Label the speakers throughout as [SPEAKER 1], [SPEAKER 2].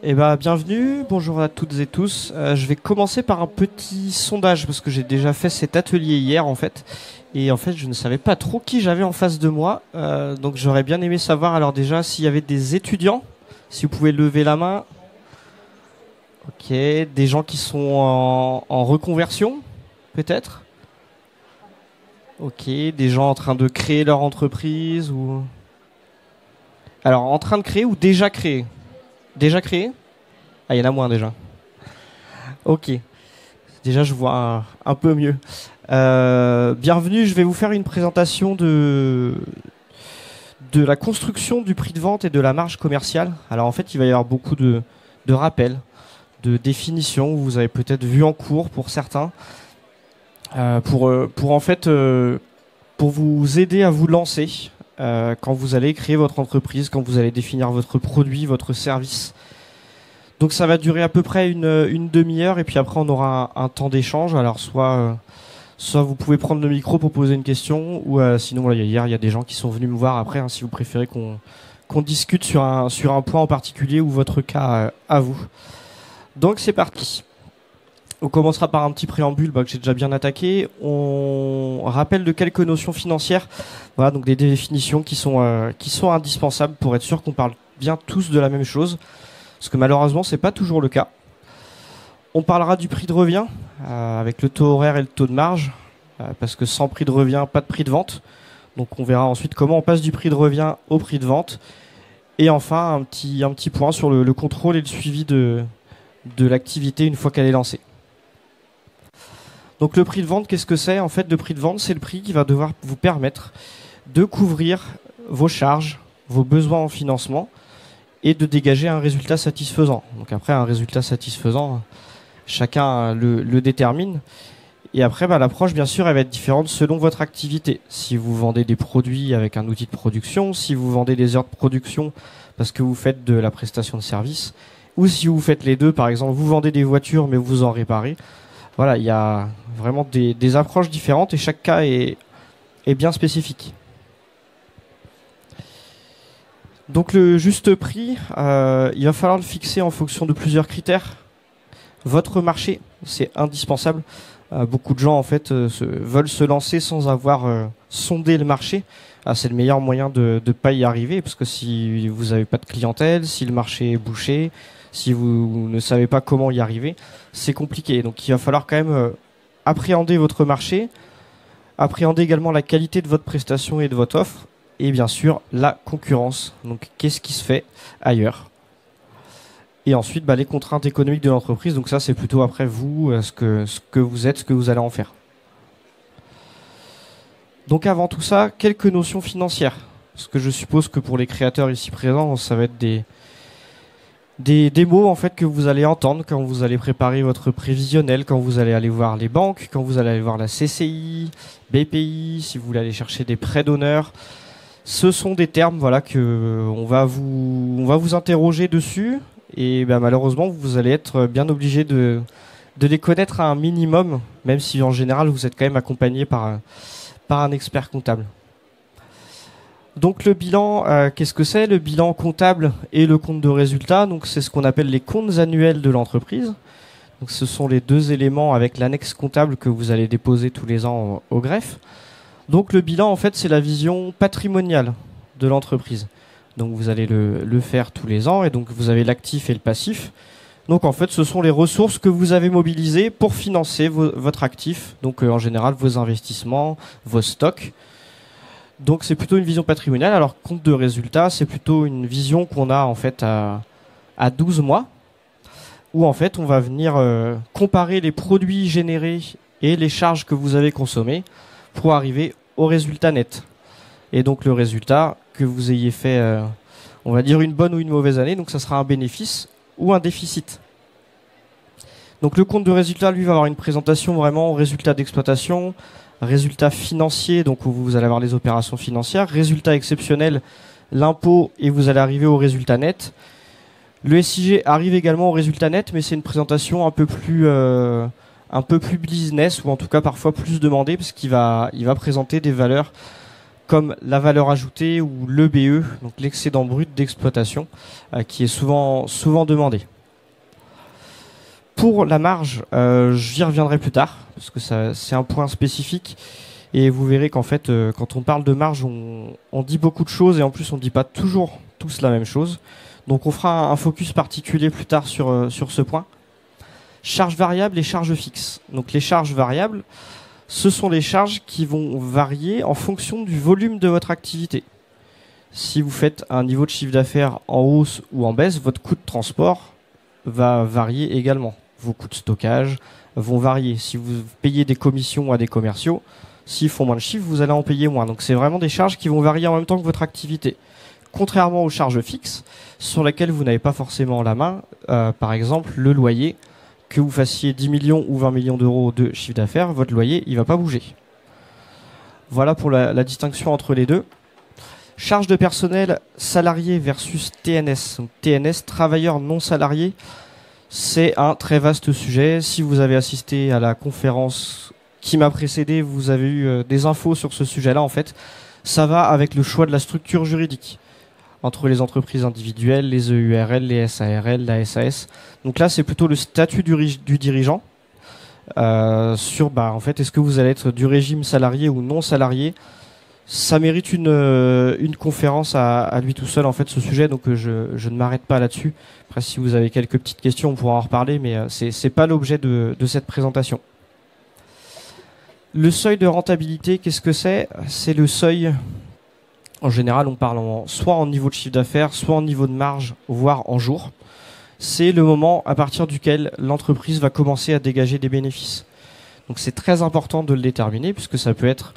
[SPEAKER 1] Eh ben, bienvenue, bonjour à toutes et tous. Je vais commencer par un petit sondage parce que j'ai déjà fait cet atelier hier en fait. Et en fait, je ne savais pas trop qui j'avais en face de moi. Donc j'aurais bien aimé savoir alors déjà s'il y avait des étudiants, si vous pouvez lever la main. Ok, des gens qui sont en reconversion, peut-être. Ok, des gens en train de créer leur entreprise ou... Alors, en train de créer ou déjà créé? Déjà créé? Ah, il y en a moins déjà. Ok. Déjà, je vois un peu mieux. Bienvenue, je vais vous faire une présentation de la construction du prix de vente et de la marge commerciale. Alors en fait, il va y avoir beaucoup de rappels, de définitions, vous avez peut-être vu en cours pour certains, pour en fait, pour vous aider à vous lancer quand vous allez créer votre entreprise, quand vous allez définir votre produit, votre service. Donc ça va durer à peu près une demi-heure et puis après on aura un temps d'échange. Alors soit vous pouvez prendre le micro pour poser une question ou sinon voilà, hier il y a des gens qui sont venus me voir après si vous préférez qu'on discute sur un point en particulier ou votre cas à vous. Donc c'est parti. On commencera par un petit préambule que j'ai déjà bien attaqué. On rappelle de quelques notions financières. Voilà, donc des définitions qui sont indispensables pour être sûr qu'on parle bien tous de la même chose. Parce que malheureusement, c'est pas toujours le cas. On parlera du prix de revient, avec le taux horaire et le taux de marge, parce que sans prix de revient, pas de prix de vente. Donc on verra ensuite comment on passe du prix de revient au prix de vente. Et enfin, un petit point sur le contrôle et le suivi de l'activité une fois qu'elle est lancée. Donc le prix de vente, qu'est-ce que c'est? En fait, le prix de vente, c'est le prix qui va devoir vous permettre de couvrir vos charges, vos besoins en financement, et de dégager un résultat satisfaisant. Donc après, un résultat satisfaisant, chacun le détermine. Et après, l'approche, bien sûr, elle va être différente selon votre activité. Si vous vendez des produits avec un outil de production, si vous vendez des heures de production parce que vous faites de la prestation de service, ou si vous faites les deux, par exemple, vous vendez des voitures mais vous en réparez. Voilà, il y a vraiment des approches différentes et chaque cas est bien spécifique. Donc le juste prix, il va falloir le fixer en fonction de plusieurs critères. Votre marché, c'est indispensable. Beaucoup de gens en fait veulent se lancer sans avoir sondé le marché. C'est le meilleur moyen de ne pas y arriver parce que si vous n'avez pas de clientèle, si le marché est bouché, si vous ne savez pas comment y arriver, c'est compliqué. Donc il va falloir quand même appréhender votre marché, appréhender également la qualité de votre prestation et de votre offre. Et bien sûr, la concurrence. Donc, qu'est-ce qui se fait ailleurs? Et ensuite, les contraintes économiques de l'entreprise. Donc ça, c'est plutôt après vous, ce que vous êtes, ce que vous allez en faire. Donc avant tout ça, quelques notions financières. Parce que je suppose que pour les créateurs ici présents, ça va être des mots en fait que vous allez entendre quand vous allez préparer votre prévisionnel, quand vous allez aller voir les banques, quand vous allez aller voir la CCI, BPI, si vous voulez aller chercher des prêts d'honneur. Ce sont des termes que on va vous interroger dessus et malheureusement vous allez être bien obligé de les connaître à un minimum, même si en général vous êtes quand même accompagné par un expert comptable. Donc le bilan, qu'est-ce que c'est? Le bilan comptable et le compte de résultat, donc c'est ce qu'on appelle les comptes annuels de l'entreprise. Donc ce sont les deux éléments avec l'annexe comptable que vous allez déposer tous les ans au greffe. Donc le bilan, en fait, c'est la vision patrimoniale de l'entreprise. Donc vous allez le faire tous les ans et donc vous avez l'actif et le passif. Donc en fait, ce sont les ressources que vous avez mobilisées pour financer votre actif. Donc en général, vos investissements, vos stocks. Donc c'est plutôt une vision patrimoniale. Alors compte de résultat, c'est plutôt une vision qu'on a en fait à 12 mois. Où en fait, on va venir comparer les produits générés et les charges que vous avez consommées pour arriver au résultat net. Et donc le résultat, que vous ayez fait, on va dire une bonne ou une mauvaise année, donc ça sera un bénéfice ou un déficit. Donc le compte de résultat, lui, va avoir une présentation vraiment résultat d'exploitation, résultat financier, donc où vous allez avoir les opérations financières, résultat exceptionnel, l'impôt, et vous allez arriver au résultat net. Le SIG arrive également au résultat net, mais c'est une présentation un peu plus business, ou en tout cas parfois plus demandée, parce qu'il va présenter des valeurs comme la valeur ajoutée ou l'EBE, donc l'excédent brut d'exploitation, qui est souvent demandé. Pour la marge, j'y reviendrai plus tard, parce que c'est un point spécifique. Et vous verrez qu'en fait, quand on parle de marge, on dit beaucoup de choses et en plus on ne dit pas toujours tous la même chose. Donc on fera un focus particulier plus tard sur ce point. Charges variables et charges fixes. Donc les charges variables, ce sont les charges qui vont varier en fonction du volume de votre activité. Si vous faites un niveau de chiffre d'affaires en hausse ou en baisse, votre coût de transport va varier également. Vos coûts de stockage vont varier. Si vous payez des commissions à des commerciaux, s'ils font moins de chiffres, vous allez en payer moins. Donc c'est vraiment des charges qui vont varier en même temps que votre activité. Contrairement aux charges fixes, sur lesquelles vous n'avez pas forcément la main, par exemple le loyer, que vous fassiez 10 millions ou 20 millions d'euros de chiffre d'affaires, votre loyer, il ne va pas bouger. Voilà pour la distinction entre les deux. Charge de personnel salarié versus TNS. Donc, TNS, travailleurs non salariés, c'est un très vaste sujet. Si vous avez assisté à la conférence qui m'a précédé, vous avez eu des infos sur ce sujet-là. En fait, ça va avec le choix de la structure juridique entre les entreprises individuelles, les EURL, les SARL, la SAS. Donc là, c'est plutôt le statut du dirigeant sur, en fait, est-ce que vous allez être du régime salarié ou non salarié. Ça mérite une conférence à lui tout seul, en fait, ce sujet. Donc je ne m'arrête pas là-dessus. Après, si vous avez quelques petites questions, on pourra en reparler, mais c'est pas l'objet de cette présentation. Le seuil de rentabilité, qu'est-ce que c'est? C'est le seuil. En général, on parle soit en niveau de chiffre d'affaires, soit en niveau de marge, voire en jours. C'est le moment à partir duquel l'entreprise va commencer à dégager des bénéfices. Donc c'est très important de le déterminer, puisque ça peut être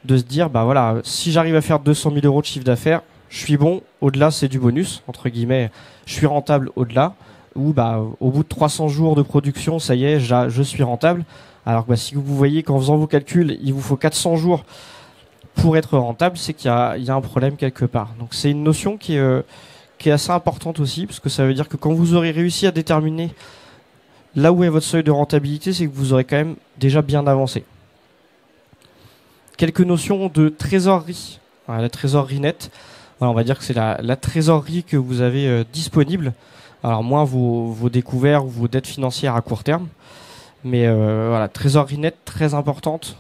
[SPEAKER 1] de se dire, voilà, si j'arrive à faire 200 000 euros de chiffre d'affaires, je suis bon, au-delà c'est du bonus, entre guillemets, je suis rentable au-delà, ou au bout de 300 jours de production, ça y est, je suis rentable. Alors que si vous voyez qu'en faisant vos calculs, il vous faut 400 jours pour être rentable, c'est qu'il y a un problème quelque part. Donc c'est une notion qui est assez importante aussi, parce que ça veut dire que quand vous aurez réussi à déterminer là où est votre seuil de rentabilité, c'est que vous aurez quand même déjà bien avancé. Quelques notions de trésorerie. Voilà, la trésorerie nette, voilà, on va dire que c'est la trésorerie que vous avez disponible. Alors moins vos découverts ou vos dettes financières à court terme. Mais voilà, trésorerie nette très importante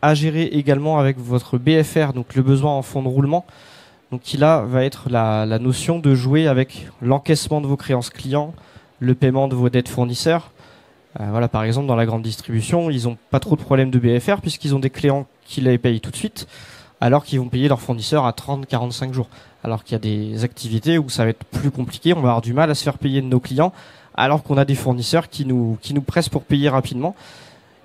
[SPEAKER 1] à gérer également avec votre BFR, donc le besoin en fonds de roulement. Donc qui là va être la notion de jouer avec l'encaissement de vos créances clients, le paiement de vos dettes fournisseurs. Voilà, par exemple, dans la grande distribution, ils n'ont pas trop de problèmes de BFR puisqu'ils ont des clients qui les payent tout de suite, alors qu'ils vont payer leurs fournisseurs à 30-45 jours. Alors qu'il y a des activités où ça va être plus compliqué, on va avoir du mal à se faire payer de nos clients, alors qu'on a des fournisseurs qui nous pressent pour payer rapidement.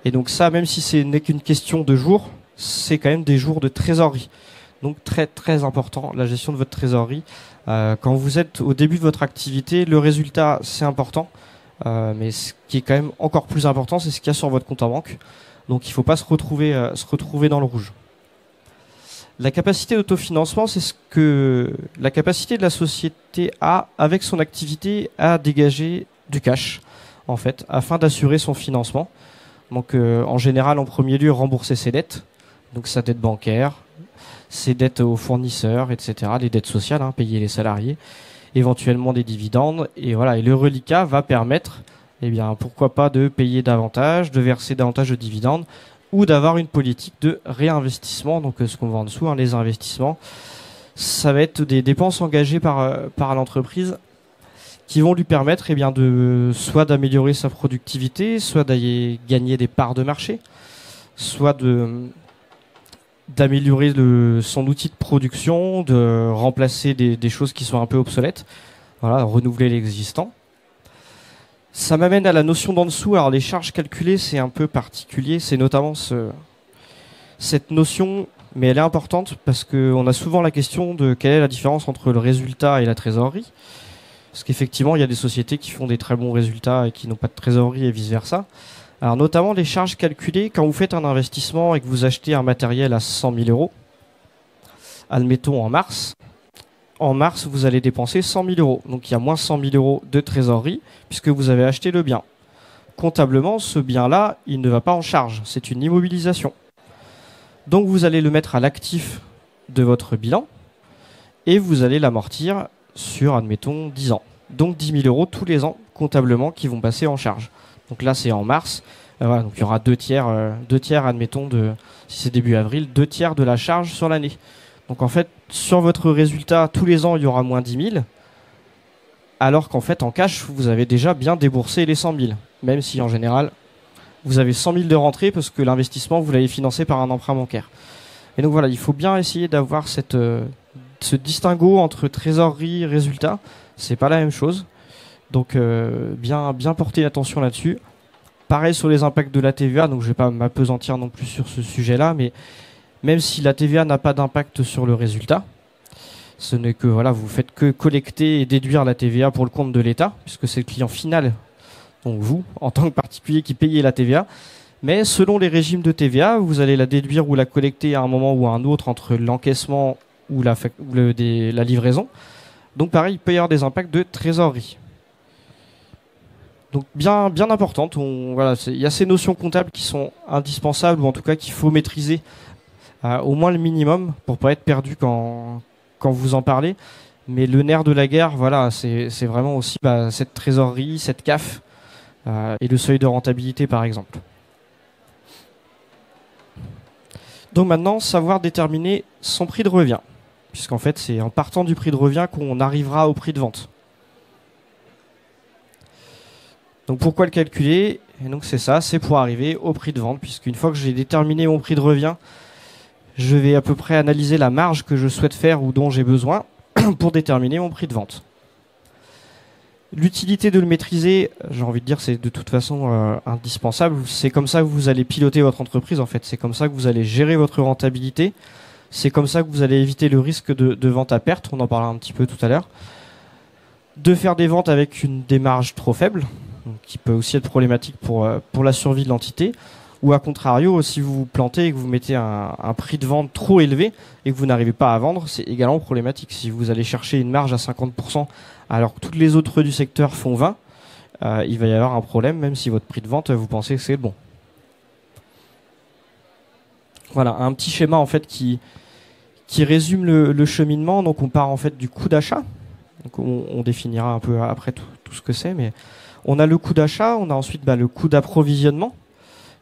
[SPEAKER 1] Et donc ça, même si ce n'est qu'une question de jours, c'est quand même des jours de trésorerie. Donc très très important, la gestion de votre trésorerie. Quand vous êtes au début de votre activité, le résultat c'est important. Mais ce qui est quand même encore plus important, c'est ce qu'il y a sur votre compte en banque. Donc il ne faut pas se retrouver dans le rouge. La capacité d'autofinancement, c'est ce que la capacité de la société a, avec son activité, à dégager du cash, en fait, afin d'assurer son financement. Donc en général, en premier lieu, rembourser ses dettes, donc sa dette bancaire, ses dettes aux fournisseurs, etc., les dettes sociales, payer les salariés, éventuellement des dividendes, et voilà. Et le reliquat va permettre, pourquoi pas, de payer davantage, de verser davantage de dividendes, ou d'avoir une politique de réinvestissement. Donc ce qu'on voit en dessous, les investissements, ça va être des dépenses engagées par l'entreprise qui vont lui permettre soit d'améliorer sa productivité, soit d'aller gagner des parts de marché, soit d'améliorer son outil de production, de remplacer des choses qui sont un peu obsolètes, voilà, renouveler l'existant. Ça m'amène à la notion d'en dessous. Alors les charges calculées, c'est un peu particulier, c'est notamment cette notion, mais elle est importante parce qu'on a souvent la question de quelle est la différence entre le résultat et la trésorerie. Parce qu'effectivement, il y a des sociétés qui font des très bons résultats et qui n'ont pas de trésorerie et vice-versa. Alors notamment les charges calculées, quand vous faites un investissement et que vous achetez un matériel à 100 000 euros, admettons en mars, vous allez dépenser 100 000 euros. Donc il y a moins 100 000 euros de trésorerie puisque vous avez acheté le bien. Comptablement, ce bien-là, il ne va pas en charge. C'est une immobilisation. Donc vous allez le mettre à l'actif de votre bilan et vous allez l'amortir sur, admettons, 10 ans. Donc 10 000 euros tous les ans comptablement qui vont passer en charge. Donc là, c'est en mars. Voilà, donc il y aura deux tiers, admettons, si c'est début avril, 2/3 de la charge sur l'année. Donc en fait, sur votre résultat, tous les ans, il y aura moins 10 000, alors qu'en fait, en cash, vous avez déjà bien déboursé les 100 000, même si en général, vous avez 100 000 de rentrée parce que l'investissement, vous l'avez financé par un emprunt bancaire. Et donc voilà, il faut bien essayer d'avoir ce distinguo entre trésorerie et résultat. C'est pas la même chose. Donc bien porter attention là-dessus. Pareil sur les impacts de la TVA, donc je vais pas m'appesantir non plus sur ce sujet-là, mais même si la TVA n'a pas d'impact sur le résultat, ce n'est que voilà, vous faites que collecter et déduire la TVA pour le compte de l'État, puisque c'est le client final, donc vous, en tant que particulier qui payez la TVA. Mais selon les régimes de TVA, vous allez la déduire ou la collecter à un moment ou à un autre entre l'encaissement ou la livraison. Donc pareil, il peut y avoir des impacts de trésorerie. Donc bien importante. Voilà, il y a ces notions comptables qui sont indispensables, ou en tout cas qu'il faut maîtriser au moins le minimum pour pas être perdu quand vous en parlez. Mais le nerf de la guerre, voilà, c'est vraiment aussi cette trésorerie, cette CAF et le seuil de rentabilité par exemple. Donc maintenant, savoir déterminer son prix de revient, puisqu'en fait c'est en partant du prix de revient qu'on arrivera au prix de vente. Donc pourquoi le calculer? Et donc c'est ça, c'est pour arriver au prix de vente, puisqu'une fois que j'ai déterminé mon prix de revient, je vais à peu près analyser la marge que je souhaite faire ou dont j'ai besoin pour déterminer mon prix de vente. L'utilité de le maîtriser, j'ai envie de dire, c'est de toute façon indispensable. C'est comme ça que vous allez piloter votre entreprise en fait. C'est comme ça que vous allez gérer votre rentabilité. C'est comme ça que vous allez éviter le risque de vente à perte. On en parlera un petit peu tout à l'heure. De faire des ventes avec des marges trop faibles, donc qui peut aussi être problématique pour la survie de l'entité, ou à contrario, si vous vous plantez et que vous mettez un prix de vente trop élevé et que vous n'arrivez pas à vendre, c'est également problématique. Si vous allez chercher une marge à 50% alors que toutes les autres du secteur font 20%, il va y avoir un problème même si votre prix de vente, vous pensez que c'est bon. Voilà, un petit schéma en fait qui résume le cheminement. Donc on part en fait du coût d'achat. Donc on définira un peu après tout ce que c'est, mais on a le coût d'achat, on a ensuite le coût d'approvisionnement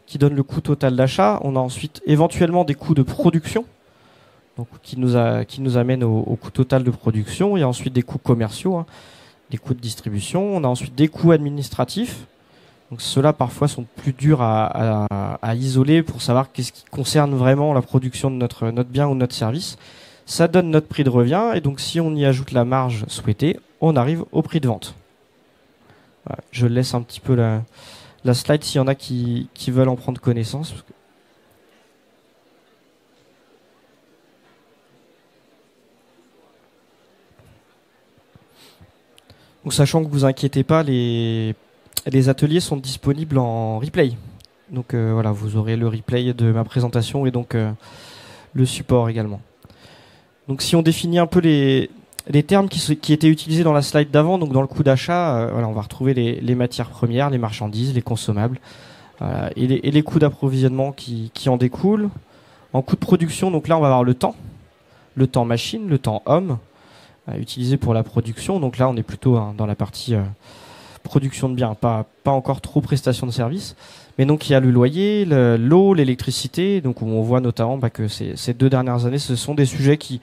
[SPEAKER 1] qui donne le coût total d'achat. On a ensuite éventuellement des coûts de production, donc qui nous amènent au coût total de production. Il y a ensuite des coûts commerciaux, des coûts de distribution. On a ensuite des coûts administratifs. Donc ceux-là parfois sont plus durs à isoler pour savoir qu'est-ce qui concerne vraiment la production de notre bien ou de notre service. Ça donne notre prix de revient, et donc si on y ajoute la marge souhaitée, on arrive au prix de vente. Voilà, je laisse un petit peu la slide s'il y en a qui veulent en prendre connaissance. Donc, sachant que vous inquiétez pas, les ateliers sont disponibles en replay. Donc voilà, vous aurez le replay de ma présentation et donc le support également. Donc si on définit un peu les termes qui étaient utilisés dans la slide d'avant, donc dans le coût d'achat, voilà, on va retrouver les matières premières, les marchandises, les consommables, et les coûts d'approvisionnement qui en découlent. En coût de production, donc là on va avoir le temps machine, le temps homme, utilisé pour la production. Donc là on est plutôt dans la partie production de biens, pas encore trop prestation de services. Mais donc il y a le loyer, l'eau, l'électricité. Donc on voit notamment que ces 2 dernières années, ce sont des sujets qui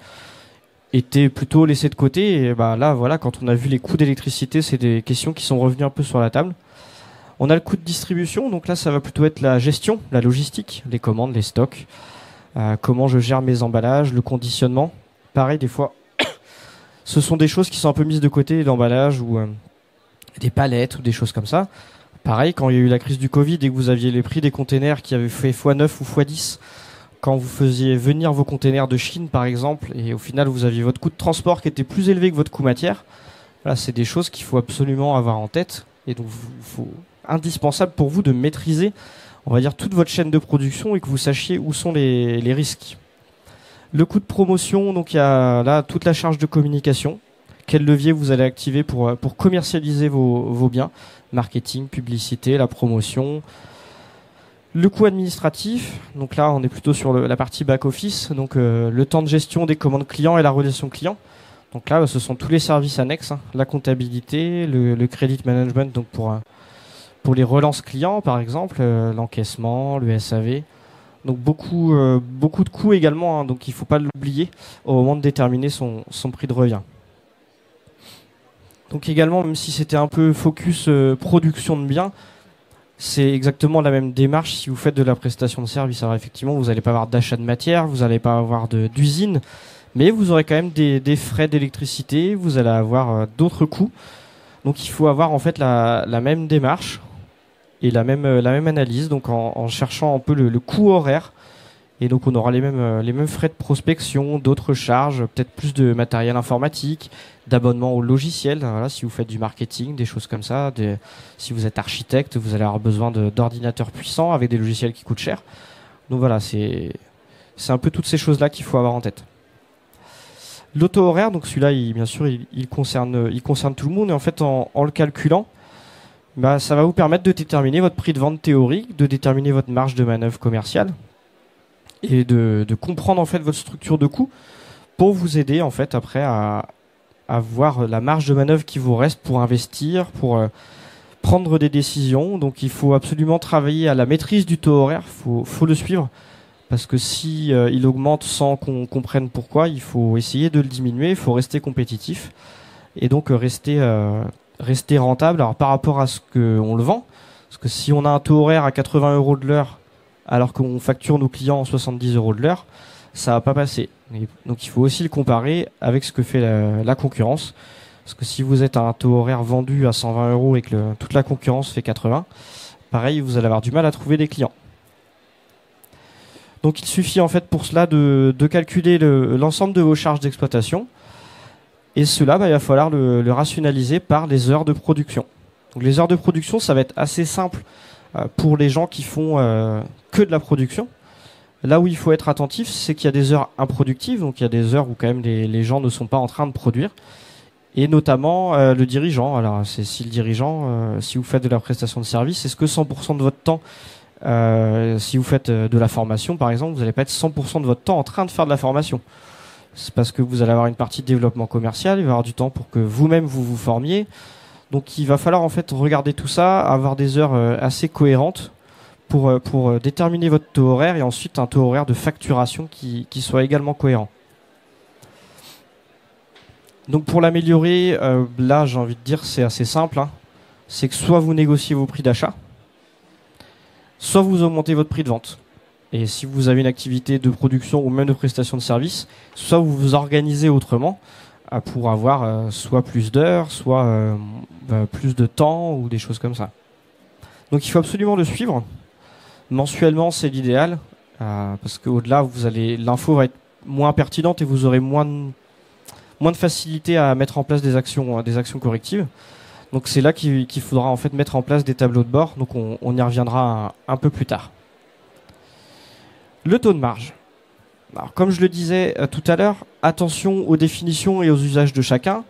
[SPEAKER 1] étaient plutôt laissés de côté. Et là, voilà, quand on a vu les coûts d'électricité, c'est des questions qui sont revenues un peu sur la table. On a le coût de distribution. Donc là, ça va plutôt être la gestion, la logistique, les commandes, les stocks, comment je gère mes emballages, le conditionnement. Pareil, des fois, ce sont des choses qui sont un peu mises de côté, l'emballage ou des palettes ou des choses comme ça. Pareil, quand il y a eu la crise du Covid et que vous aviez les prix des containers qui avaient fait x9 ou x10, quand vous faisiez venir vos containers de Chine par exemple, et au final vous aviez votre coût de transport qui était plus élevé que votre coût matière, voilà, c'est des choses qu'il faut absolument avoir en tête. Et donc faut indispensable pour vous de maîtriser, on va dire, toute votre chaîne de production et que vous sachiez où sont les risques. Le coût de promotion, donc il y a là toute la charge de communication. Quel levier vous allez activer pour commercialiser vos biens, marketing, publicité, la promotion, Le coût administratif, donc là on est plutôt sur la partie back-office, donc le temps de gestion des commandes clients et la relation client. Donc là ce sont tous les services annexes, hein, la comptabilité, le credit management, donc pour les relances clients par exemple, l'encaissement, le SAV. Donc beaucoup de coûts également, hein, donc il ne faut pas l'oublier au moment de déterminer son prix de revient. Donc également, même si c'était un peu focus production de biens, c'est exactement la même démarche si vous faites de la prestation de service. Alors effectivement, vous n'allez pas avoir d'achat de matière, vous n'allez pas avoir d'usine, mais vous aurez quand même des frais d'électricité, vous allez avoir d'autres coûts. Donc il faut avoir en fait la même démarche et la même analyse, donc en cherchant un peu le coût horaire. Et donc on aura les mêmes frais de prospection, d'autres charges, peut-être plus de matériel informatique, d'abonnement au logiciel. Voilà, si vous faites du marketing, des choses comme ça. Si vous êtes architecte, vous allez avoir besoin d'ordinateurs puissants avec des logiciels qui coûtent cher. Donc voilà, c'est un peu toutes ces choses-là qu'il faut avoir en tête. L'auto-horaire, donc celui-là, bien sûr, il concerne tout le monde. Et en fait, en le calculant, ça va vous permettre de déterminer votre prix de vente théorique, de déterminer votre marge de manœuvre commerciale, et de comprendre en fait votre structure de coût pour vous aider en fait après à voir la marge de manœuvre qui vous reste pour investir, pour prendre des décisions. Donc il faut absolument travailler à la maîtrise du taux horaire, faut le suivre, parce que si il augmente sans qu'on comprenne pourquoi, il faut essayer de le diminuer, il faut rester compétitif et donc rester rentable. Alors par rapport à ce qu'on le vend, parce que si on a un taux horaire à 80 € de l'heure alors qu'on facture nos clients en 70 € de l'heure, ça va pas passer. Et donc il faut aussi le comparer avec ce que fait la concurrence. Parce que si vous êtes à un taux horaire vendu à 120 € et que toute la concurrence fait 80, pareil, vous allez avoir du mal à trouver des clients. Donc il suffit en fait pour cela de calculer l'ensemble de vos charges d'exploitation. Et cela, il va falloir le rationaliser par les heures de production. Donc les heures de production, ça va être assez simple pour les gens qui font que de la production. Là où il faut être attentif, c'est qu'il y a des heures improductives, donc il y a des heures où quand même les gens ne sont pas en train de produire, et notamment le dirigeant. Alors si le dirigeant, si vous faites de la prestation de service, est-ce que 100% de votre temps, si vous faites de la formation par exemple, vous n'allez pas être 100% de votre temps en train de faire de la formation. C'est parce que vous allez avoir une partie de développement commercial, il va y avoir du temps pour que vous-même vous formiez. Donc il va falloir en fait regarder tout ça, avoir des heures assez cohérentes pour déterminer votre taux horaire et ensuite un taux horaire de facturation qui soit également cohérent. Donc pour l'améliorer, là j'ai envie de dire c'est assez simple, hein. C'est que soit vous négociez vos prix d'achat, soit vous augmentez votre prix de vente. Et si vous avez une activité de production ou même de prestation de service, soit vous vous organisez autrement pour avoir soit plus d'heures, soit plus de temps ou des choses comme ça. Donc il faut absolument le suivre. Mensuellement, c'est l'idéal parce qu'au-delà, l'info va être moins pertinente et vous aurez moins de facilité à mettre en place des actions correctives. Donc c'est là qu'il faudra en fait mettre en place des tableaux de bord. Donc on y reviendra un peu plus tard. Le taux de marge. Alors, comme je le disais tout à l'heure, attention aux définitions et aux usages de chacun,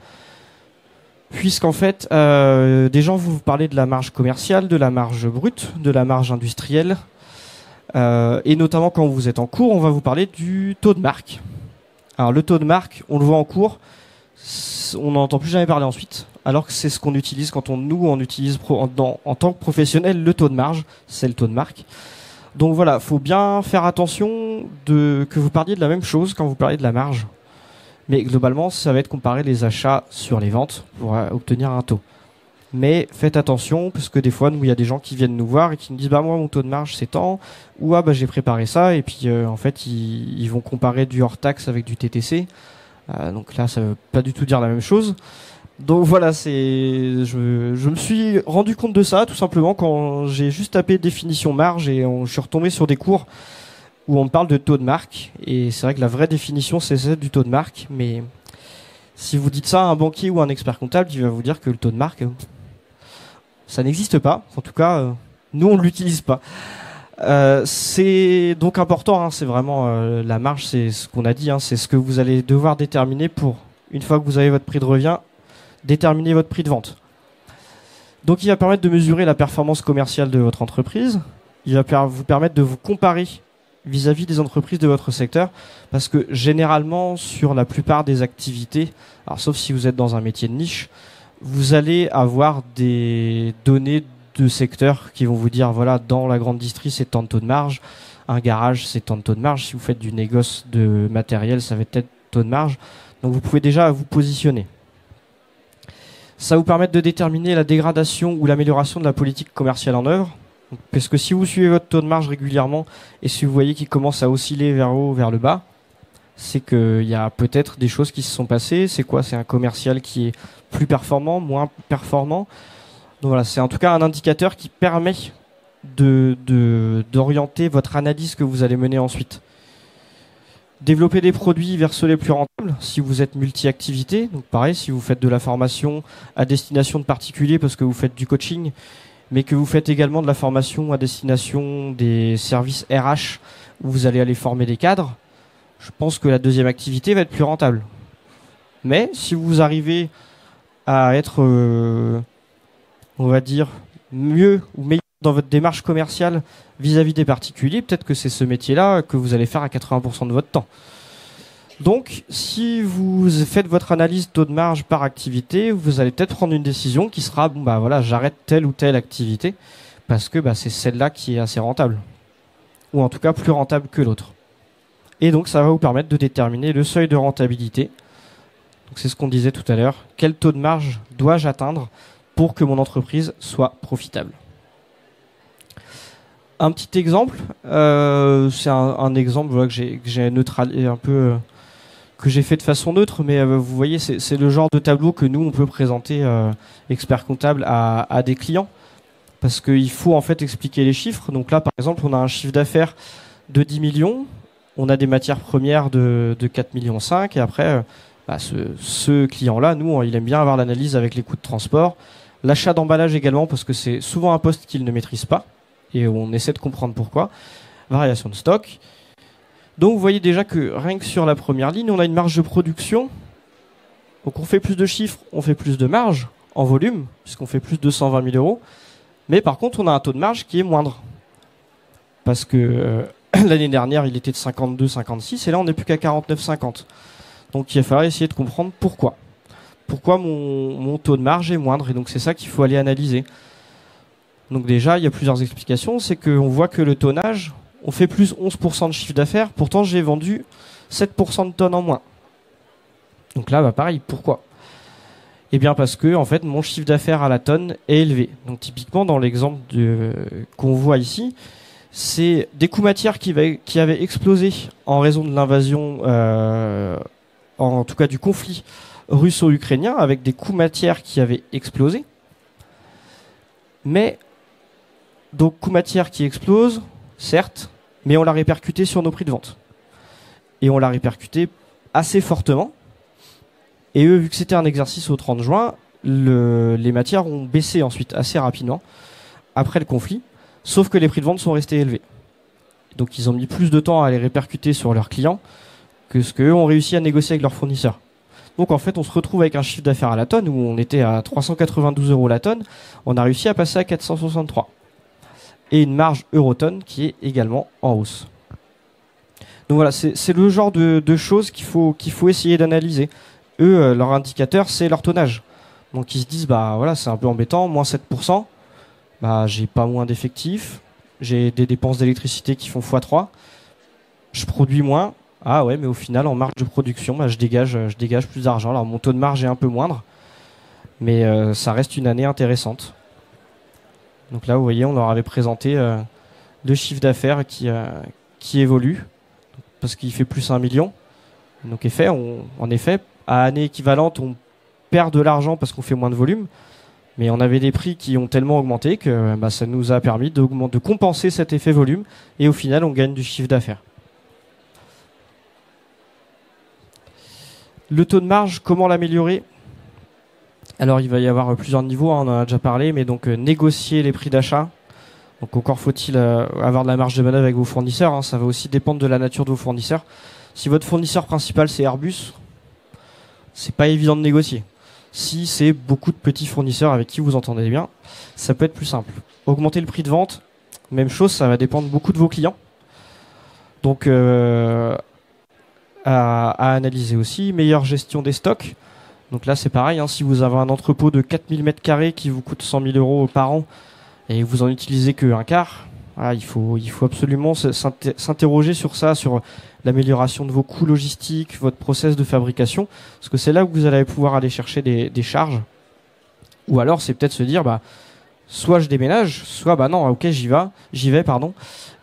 [SPEAKER 1] puisqu'en fait, des gens vont vous parler de la marge commerciale, de la marge brute, de la marge industrielle, et notamment quand vous êtes en cours, on va vous parler du taux de marque. Alors le taux de marque, on le voit en cours, on n'en entend plus jamais parler ensuite, alors que c'est ce qu'on utilise quand on utilise en tant que professionnel le taux de marge, c'est le taux de marque. Donc voilà, faut bien faire attention que vous parliez de la même chose quand vous parlez de la marge. Mais globalement, ça va être comparer les achats sur les ventes pour obtenir un taux. Mais faites attention, parce que des fois, il y a des gens qui viennent nous voir et qui nous disent moi, mon taux de marge, c'est tant, ou j'ai préparé ça, et puis en fait, ils vont comparer du hors-taxe avec du TTC. Donc là, ça veut pas du tout dire la même chose. Donc voilà, je me suis rendu compte de ça tout simplement quand j'ai juste tapé définition marge et je suis retombé sur des cours où on me parle de taux de marque, et c'est vrai que la vraie définition c'est celle du taux de marque, mais si vous dites ça à un banquier ou à un expert comptable, il va vous dire que le taux de marque ça n'existe pas, en tout cas nous on ne l'utilise pas. C'est donc important, hein, c'est vraiment la marge, c'est ce qu'on a dit, hein, c'est ce que vous allez devoir déterminer pour, une fois que vous avez votre prix de revient, déterminer votre prix de vente. Donc il va permettre de mesurer la performance commerciale de votre entreprise. il va vous permettre de vous comparer vis-à-vis des entreprises de votre secteur, parce que généralement, sur la plupart des activités, alors sauf si vous êtes dans un métier de niche, vous allez avoir des données de secteur qui vont vous dire, voilà, dans la grande distrie, c'est tant de taux de marge, un garage, c'est tant de taux de marge, si vous faites du négoce de matériel, ça va être peut-être taux de marge, donc vous pouvez déjà vous positionner. Ça va vous permettre de déterminer la dégradation ou l'amélioration de la politique commerciale en œuvre. Parce que si vous suivez votre taux de marge régulièrement et si vous voyez qu'il commence à osciller vers haut, vers le bas, c'est qu'il y a peut-être des choses qui se sont passées. C'est quoi? C'est un commercial qui est plus performant, moins performant. Donc voilà, c'est en tout cas un indicateur qui permet d'orienter votre analyse que vous allez mener ensuite. Développer des produits vers ceux les plus rentables, si vous êtes multi-activité. Donc pareil, si vous faites de la formation à destination de particuliers parce que vous faites du coaching, mais que vous faites également de la formation à destination des services RH où vous allez aller former des cadres, je pense que la deuxième activité va être plus rentable. Mais si vous arrivez à être, on va dire, mieux ou meilleur dans votre démarche commerciale vis-à-vis des particuliers, peut-être que c'est ce métier-là que vous allez faire à 80% de votre temps. Donc, si vous faites votre analyse taux de marge par activité, vous allez peut-être prendre une décision qui sera, bon bah voilà, j'arrête telle ou telle activité parce que bah, c'est celle-là qui est assez rentable, ou en tout cas plus rentable que l'autre. Et donc, ça va vous permettre de déterminer le seuil de rentabilité. Donc, c'est ce qu'on disait tout à l'heure. Quel taux de marge dois-je atteindre pour que mon entreprise soit profitable? Un petit exemple, c'est un exemple voilà, que j'ai neutralisé un peu. Que j'ai fait de façon neutre, mais vous voyez, c'est le genre de tableau que nous, on peut présenter, expert comptable, à des clients. Parce qu'il faut en fait expliquer les chiffres. Donc là, par exemple, on a un chiffre d'affaires de 10 millions, on a des matières premières de 4,5 millions, et après, ce client-là, nous, il aime bien avoir l'analyse avec les coûts de transport, l'achat d'emballage également, parce que c'est souvent un poste qu'il ne maîtrise pas, et on essaie de comprendre pourquoi, variation de stock. Donc vous voyez déjà que rien que sur la première ligne, on a une marge de production. Donc on fait plus de chiffres, on fait plus de marge en volume, puisqu'on fait plus de 120 000 euros. Mais par contre, on a un taux de marge qui est moindre. Parce que l'année dernière, il était de 52, 56, et là on n'est plus qu'à 49, 50. Donc il va falloir essayer de comprendre pourquoi. Pourquoi mon taux de marge est moindre, et donc c'est ça qu'il faut aller analyser. Donc déjà, il y a plusieurs explications. C'est qu'on voit que le tonnage, on fait plus 11% de chiffre d'affaires, pourtant j'ai vendu 7% de tonnes en moins. Donc là, bah pareil, pourquoi? Eh bien parce que en fait, mon chiffre d'affaires à la tonne est élevé. Donc typiquement, dans l'exemple qu'on voit ici, c'est des coûts matières qui avaient explosé en raison de l'invasion, en tout cas du conflit russo-ukrainien, avec des coûts matières qui avaient explosé. Mais, donc coûts matières qui explosent, certes, mais on l'a répercuté sur nos prix de vente. Et on l'a répercuté assez fortement. Et eux, vu que c'était un exercice au 30 juin, les matières ont baissé ensuite assez rapidement, après le conflit, sauf que les prix de vente sont restés élevés. Donc ils ont mis plus de temps à les répercuter sur leurs clients que ce qu'eux ont réussi à négocier avec leurs fournisseurs. Donc en fait, on se retrouve avec un chiffre d'affaires à la tonne, où on était à 392 € la tonne, on a réussi à passer à 463. Et une marge euro-tonne qui est également en hausse. Donc voilà, c'est le genre de choses qu'il faut essayer d'analyser. Eux, leur indicateur, c'est leur tonnage. Donc ils se disent, bah voilà, c'est un peu embêtant, moins 7%, bah j'ai pas moins d'effectifs, j'ai des dépenses d'électricité qui font x3, je produis moins, ah ouais, mais au final, en marge de production, bah, je dégage plus d'argent. Alors mon taux de marge est un peu moindre, mais ça reste une année intéressante. Donc là, vous voyez, on leur avait présenté le chiffre d'affaires qui évolue, parce qu'il fait plus 1 million. Donc en effet, à année équivalente, on perd de l'argent parce qu'on fait moins de volume, mais on avait des prix qui ont tellement augmenté que ça nous a permis de compenser cet effet volume, et au final, on gagne du chiffre d'affaires. Le taux de marge, comment l'améliorer ? Alors il va y avoir plusieurs niveaux, on en a déjà parlé, mais donc négocier les prix d'achat. Donc encore faut-il avoir de la marge de manœuvre avec vos fournisseurs, ça va aussi dépendre de la nature de vos fournisseurs. Si votre fournisseur principal c'est Airbus, c'est pas évident de négocier. Si c'est beaucoup de petits fournisseurs avec qui vous entendez bien, ça peut être plus simple. Augmenter le prix de vente, Même chose, ça va dépendre beaucoup de vos clients. Donc à analyser aussi. Meilleure gestion des stocks. Donc là c'est pareil, hein, si vous avez un entrepôt de 4000 m² qui vous coûte 100 000 euros par an et vous en utilisez qu'un quart, voilà, il faut absolument s'interroger sur ça, sur l'amélioration de vos coûts logistiques, votre process de fabrication, parce que c'est là où vous allez pouvoir aller chercher des charges. Ou alors c'est peut-être se dire, bah, soit je déménage, soit bah non, ok j'y vais, pardon,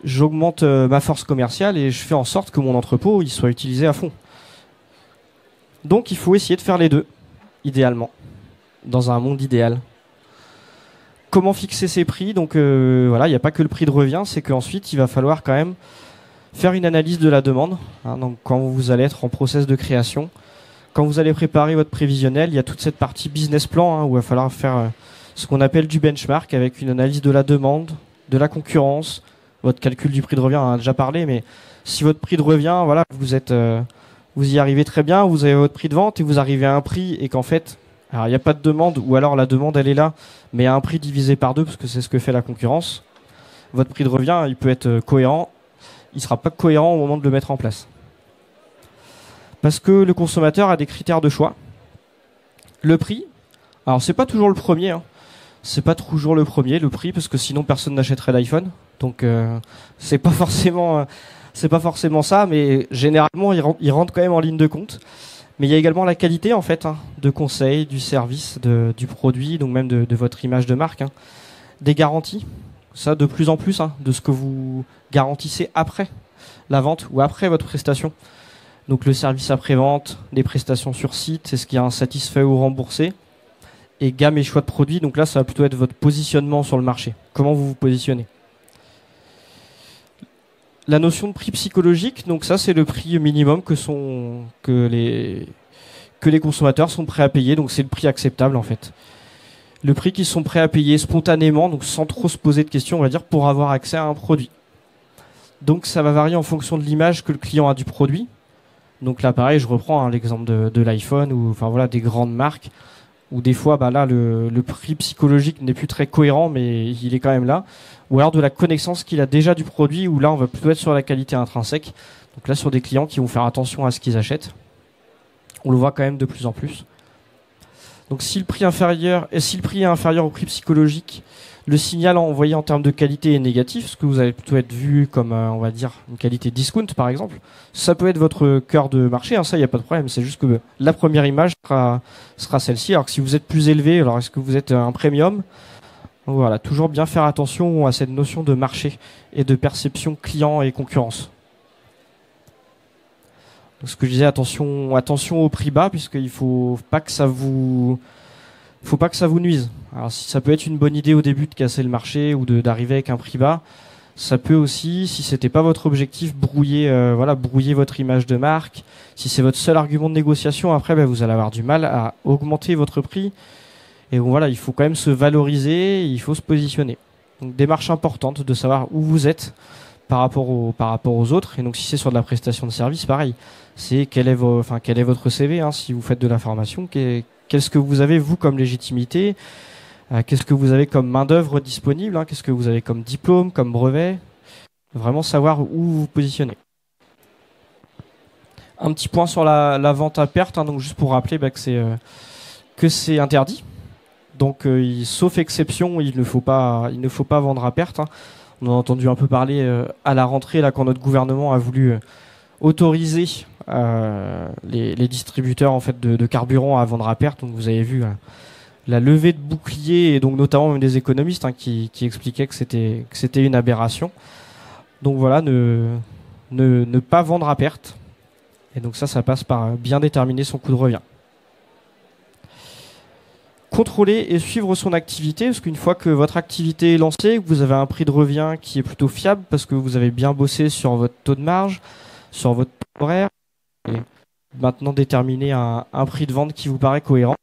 [SPEAKER 1] j'augmente ma force commerciale et je fais en sorte que mon entrepôt il soit utilisé à fond. Donc il faut essayer de faire les deux, idéalement, dans un monde idéal. Comment fixer ses prix? Donc voilà, il n'y a pas que le prix de revient, c'est qu'ensuite il va falloir quand même faire une analyse de la demande. Hein, donc quand vous allez être en process de création, quand vous allez préparer votre prévisionnel, il y a toute cette partie business plan, hein, où il va falloir faire ce qu'on appelle du benchmark avec une analyse de la demande, de la concurrence, votre calcul du prix de revient, on en a déjà parlé, mais si votre prix de revient, voilà, vous y arrivez très bien, vous avez votre prix de vente et vous arrivez à un prix et qu'en fait, alors il n'y a pas de demande ou alors la demande elle est là, mais à un prix divisé par 2 parce que c'est ce que fait la concurrence, votre prix de revient il peut être cohérent, il ne sera pas cohérent au moment de le mettre en place. Parce que le consommateur a des critères de choix. Le prix, alors c'est pas toujours le premier, hein. C'est pas toujours le prix, parce que sinon personne n'achèterait l'iPhone. Donc c'est pas forcément ça, mais généralement il rentre quand même en ligne de compte. Mais il y a également la qualité en fait, hein, de conseil, du service, du produit, donc même de votre image de marque, hein. Des garanties, ça de plus en plus, hein, de ce que vous garantissez après la vente ou après votre prestation. Donc le service après-vente, des prestations sur site, est-ce qu'il y a un satisfait ou remboursé? Et gamme et choix de produits, donc là ça va plutôt être votre positionnement sur le marché. Comment vous vous positionnez? La notion de prix psychologique, donc ça c'est le prix minimum que les consommateurs sont prêts à payer, donc c'est le prix acceptable en fait. Le prix qu'ils sont prêts à payer spontanément, donc sans trop se poser de questions, on va dire, pour avoir accès à un produit. Donc ça va varier en fonction de l'image que le client a du produit. Donc là pareil, je reprends l'exemple de l'iPhone ou enfin voilà des grandes marques où des fois bah là le prix psychologique n'est plus très cohérent mais il est quand même là, ou alors de la connaissance qu'il a déjà du produit où là on va plutôt être sur la qualité intrinsèque, donc là sur des clients qui vont faire attention à ce qu'ils achètent, on le voit quand même de plus en plus. Donc si le prix est inférieur au prix psychologique, le signal envoyé en termes de qualité est négatif, ce que vous allez plutôt être vu comme on va dire une qualité discount par exemple. Ça peut être votre cœur de marché, hein, ça il n'y a pas de problème, c'est juste que la première image sera celle-ci, alors que si vous êtes plus élevé, alors est-ce que vous êtes un premium? Donc voilà, toujours bien faire attention à cette notion de marché et de perception client et concurrence. Donc ce que je disais, attention au prix bas, puisqu'il faut pas que ça vous nuise. Alors si ça peut être une bonne idée au début de casser le marché ou d'arriver avec un prix bas, ça peut aussi, si c'était pas votre objectif, brouiller votre image de marque. Si c'est votre seul argument de négociation, après vous allez avoir du mal à augmenter votre prix. Et bon, voilà, il faut quand même se valoriser, il faut se positionner. Donc démarche importante de savoir où vous êtes par rapport aux autres. Et donc si c'est sur de la prestation de service, pareil, c'est quel est votre CV, hein, si vous faites de la formation, qu'est-ce que vous avez vous comme légitimité, qu'est-ce que vous avez comme main d'œuvre disponible, hein, qu'est-ce que vous avez comme diplôme, comme brevet, vraiment savoir où vous vous positionnez. Un petit point sur la vente à perte, hein, donc juste pour rappeler que c'est interdit. Donc sauf exception, il ne faut pas vendre à perte, hein. On en a entendu un peu parler à la rentrée là quand notre gouvernement a voulu autoriser les distributeurs en fait de carburant à vendre à perte. Donc vous avez vu la levée de boucliers et donc notamment même des économistes, hein, qui expliquaient que c'était une aberration. Donc voilà, ne pas vendre à perte. Et donc ça passe par bien déterminer son coût de revient. Contrôler et suivre son activité, parce qu'une fois que votre activité est lancée, que vous avez un prix de revient qui est plutôt fiable, parce que vous avez bien bossé sur votre taux de marge, sur votre horaire, et maintenant déterminer un prix de vente qui vous paraît cohérent.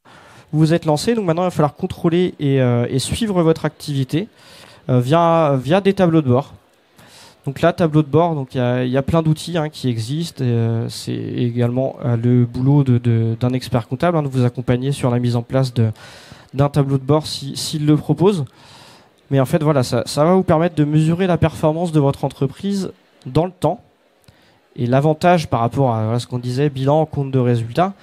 [SPEAKER 1] Vous vous êtes lancé, donc maintenant il va falloir contrôler et suivre votre activité via des tableaux de bord. Donc là, tableau de bord, donc il y a plein d'outils, hein, qui existent. C'est également le boulot d'un expert comptable, hein, de vous accompagner sur la mise en place d'un tableau de bord s'il le propose. Mais en fait, voilà, ça va vous permettre de mesurer la performance de votre entreprise dans le temps. Et l'avantage par rapport à ce qu'on disait, bilan, compte de résultat,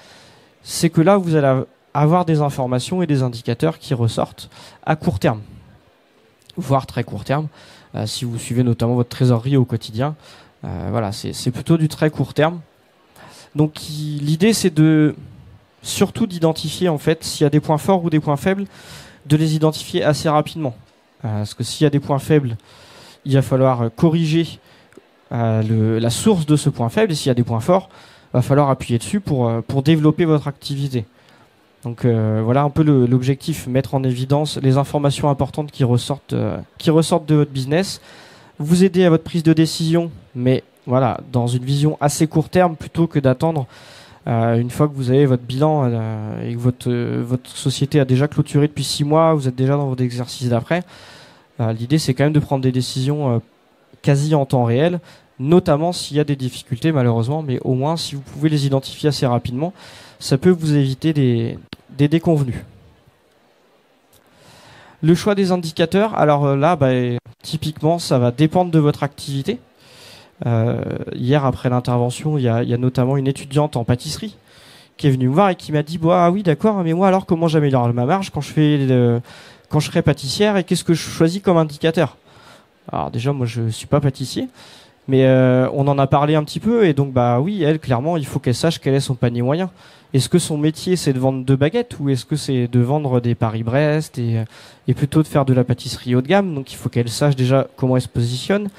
[SPEAKER 1] c'est que là, vous allez avoir des informations et des indicateurs qui ressortent à court terme, voire très court terme, si vous suivez notamment votre trésorerie au quotidien. Voilà, c'est plutôt du très court terme. Donc l'idée, c'est surtout d'identifier en fait s'il y a des points forts ou des points faibles, de les identifier assez rapidement. Parce que s'il y a des points faibles, il va falloir corriger la source de ce point faible, et s'il y a des points forts, il va falloir appuyer dessus pour développer votre activité. Donc voilà un peu l'objectif, mettre en évidence les informations importantes qui ressortent de votre business, vous aider à votre prise de décision, mais voilà, dans une vision assez court terme, plutôt que d'attendre une fois que vous avez votre bilan et que votre société a déjà clôturé depuis 6 mois, vous êtes déjà dans votre exercice d'après. L'idée, c'est quand même de prendre des décisions quasi en temps réel, notamment s'il y a des difficultés malheureusement, mais au moins si vous pouvez les identifier assez rapidement, ça peut vous éviter des déconvenus. Le choix des indicateurs, alors là, typiquement, ça va dépendre de votre activité. Hier, après l'intervention, il y a notamment une étudiante en pâtisserie qui est venue me voir et qui m'a dit ah oui, d'accord, mais moi alors comment j'améliore ma marge quand je serai pâtissière, et qu'est-ce que je choisis comme indicateur? Alors déjà, moi je suis pas pâtissier, mais on en a parlé un petit peu, et donc oui, elle, clairement, il faut qu'elle sache quel est son panier moyen. Est-ce que son métier c'est de vendre 2 baguettes, ou est-ce que c'est de vendre des Paris-Brest et plutôt de faire de la pâtisserie haut de gamme? Donc il faut qu'elle sache déjà comment elle se positionne.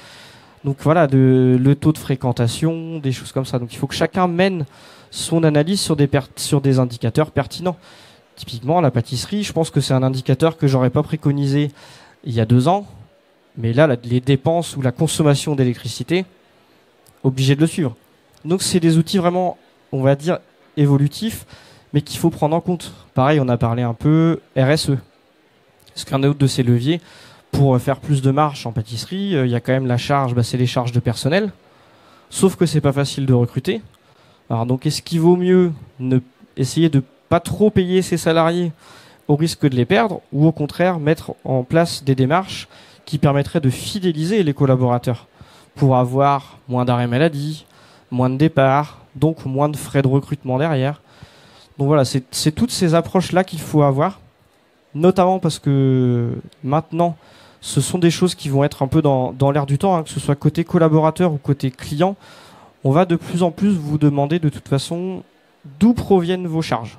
[SPEAKER 1] Donc voilà, le taux de fréquentation, des choses comme ça. Donc il faut que chacun mène son analyse sur des indicateurs pertinents. Typiquement, la pâtisserie, je pense que c'est un indicateur que j'aurais pas préconisé il y a 2 ans. Mais là, les dépenses ou la consommation d'électricité, obligé de le suivre. Donc c'est des outils vraiment, on va dire, évolutifs, mais qu'il faut prendre en compte. Pareil, on a parlé un peu RSE. Parce qu'un autre de ces leviers, pour faire plus de marge en pâtisserie, il y a quand même la charge, c'est les charges de personnel. Sauf que c'est pas facile de recruter. Alors donc, est-ce qu'il vaut mieux essayer de pas trop payer ses salariés au risque de les perdre, ou au contraire mettre en place des démarches qui permettraient de fidéliser les collaborateurs pour avoir moins d'arrêts maladie, moins de départs, donc moins de frais de recrutement derrière. Donc voilà, c'est toutes ces approches-là qu'il faut avoir, notamment parce que maintenant, ce sont des choses qui vont être un peu dans l'air du temps, que ce soit côté collaborateur ou côté client. On va de plus en plus vous demander de toute façon d'où proviennent vos charges.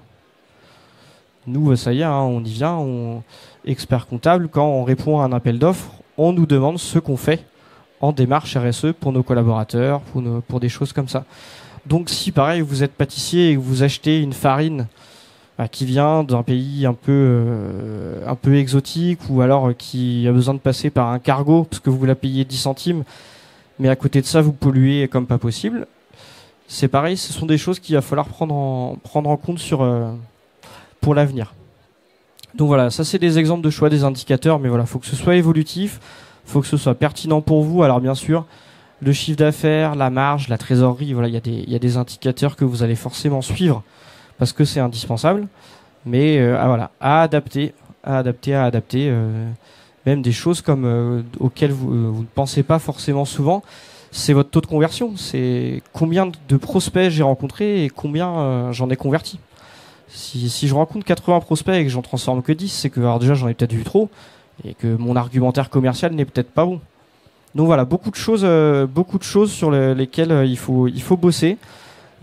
[SPEAKER 1] Nous, ça y est, on y vient, expert comptable, quand on répond à un appel d'offres, on nous demande ce qu'on fait en démarche RSE pour nos collaborateurs, pour des choses comme ça. Donc si pareil, vous êtes pâtissier et que vous achetez une farine qui vient d'un pays un peu exotique, ou alors qui a besoin de passer par un cargo parce que vous la payez 10 centimes, mais à côté de ça, vous polluez comme pas possible. C'est pareil, ce sont des choses qu'il va falloir prendre en compte pour l'avenir. Donc voilà, ça c'est des exemples de choix des indicateurs, mais voilà, faut que ce soit évolutif, faut que ce soit pertinent pour vous. Alors bien sûr, le chiffre d'affaires, la marge, la trésorerie, voilà, il y a des indicateurs que vous allez forcément suivre parce que c'est indispensable, mais voilà, à adapter, même des choses comme auxquelles vous ne pensez pas forcément souvent. C'est votre taux de conversion, c'est combien de prospects j'ai rencontrés et combien j'en ai convertis. Si je rencontre 80 prospects et que j'en transforme que 10, c'est que alors déjà j'en ai peut-être vu trop et que mon argumentaire commercial n'est peut-être pas bon. Donc voilà, beaucoup de choses sur lesquelles il faut bosser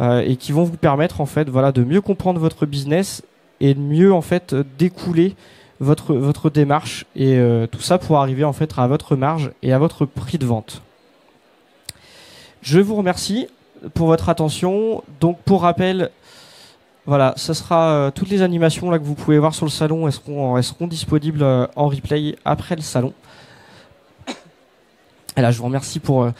[SPEAKER 1] et qui vont vous permettre en fait de mieux comprendre votre business et de mieux en fait découler votre démarche, et tout ça pour arriver en fait à votre marge et à votre prix de vente. Je vous remercie pour votre attention. Donc pour rappel, voilà, ça sera toutes les animations là que vous pouvez voir sur le salon, elles seront disponibles en replay après le salon. Et là, je vous remercie pour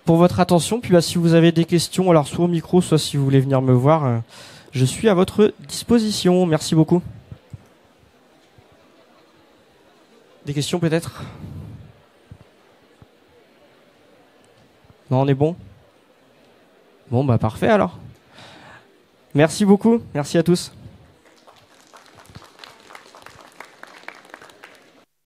[SPEAKER 1] votre attention. Puis si vous avez des questions, alors soit au micro, soit si vous voulez venir me voir, je suis à votre disposition. Merci beaucoup. Des questions peut-être? Non, on est bon? Bon, parfait alors. Merci beaucoup. Merci à tous.